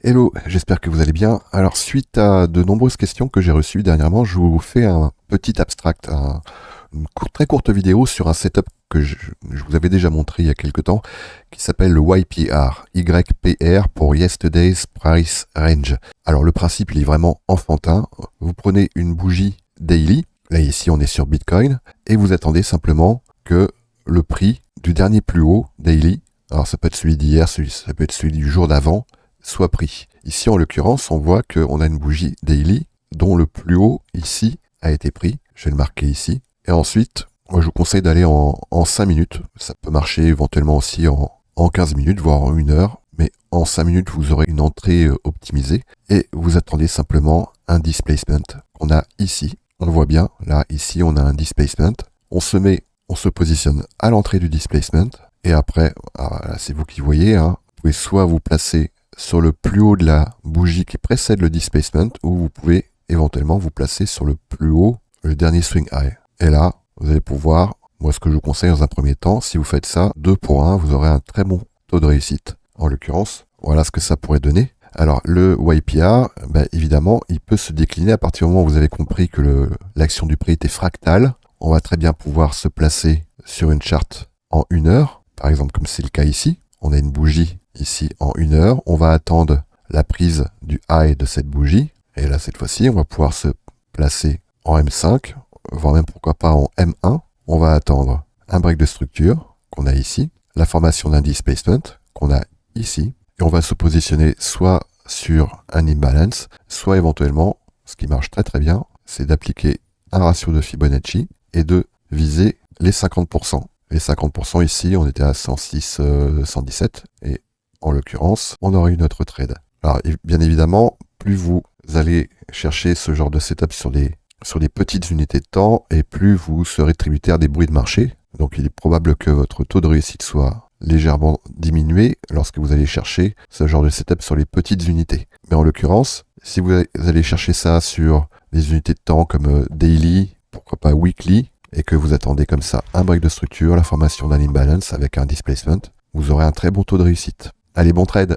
Hello, j'espère que vous allez bien. Alors, suite à de nombreuses questions que j'ai reçues dernièrement, je vous fais un petit abstract, très courte vidéo sur un setup que je vous avais déjà montré il y a quelques temps, qui s'appelle le YPR, YPR pour Yesterday's Price Range. Alors, le principe, il est vraiment enfantin. Vous prenez une bougie daily, là ici on est sur Bitcoin, et vous attendez simplement que le prix du dernier plus haut daily, alors ça peut être celui d'hier, ça peut être celui du jour d'avant, soit pris. Ici, en l'occurrence, on voit qu'on a une bougie daily dont le plus haut ici a été pris. Je vais le marquer ici. Et ensuite, moi, je vous conseille d'aller en 5 minutes. Ça peut marcher éventuellement aussi en 15 minutes, voire en 1 heure. Mais en 5 minutes, vous aurez une entrée optimisée. Et vous attendez simplement un displacement qu'on a ici. On le voit bien. Là, ici, on a un displacement. On se positionne à l'entrée du displacement. Et après, c'est vous qui voyez, hein, vous pouvez soit vous placer sur le plus haut de la bougie qui précède le displacement, ou vous pouvez éventuellement vous placer sur le plus haut, le dernier swing high. Et là, vous allez pouvoir, moi ce que je vous conseille dans un premier temps, si vous faites ça 2 pour 1, vous aurez un très bon taux de réussite. En l'occurrence, voilà ce que ça pourrait donner. Alors le YPR, évidemment, il peut se décliner à partir du moment où vous avez compris que l'action du prix était fractale. On va très bien pouvoir se placer sur une charte en 1 heure, par exemple comme c'est le cas ici. On a une bougie ici en 1 heure. On va attendre la prise du high de cette bougie. Et là, cette fois-ci, on va pouvoir se placer en M5, voire même pourquoi pas en M1. On va attendre un break de structure qu'on a ici, la formation d'un displacement qu'on a ici. Et on va se positionner soit sur un imbalance, soit éventuellement, ce qui marche très très bien, c'est d'appliquer un ratio de Fibonacci et de viser les 50%. Les 50% ici, on était à 106, 117, et en l'occurrence, on aurait eu notre trade. Alors, bien évidemment, plus vous allez chercher ce genre de setup sur des petites unités de temps, et plus vous serez tributaire des bruits de marché. Donc, il est probable que votre taux de réussite soit légèrement diminué lorsque vous allez chercher ce genre de setup sur les petites unités. Mais en l'occurrence, si vous allez chercher ça sur des unités de temps comme daily, pourquoi pas weekly, et que vous attendez comme ça un break de structure, la formation d'un imbalance avec un displacement, vous aurez un très bon taux de réussite. Allez, bon trade!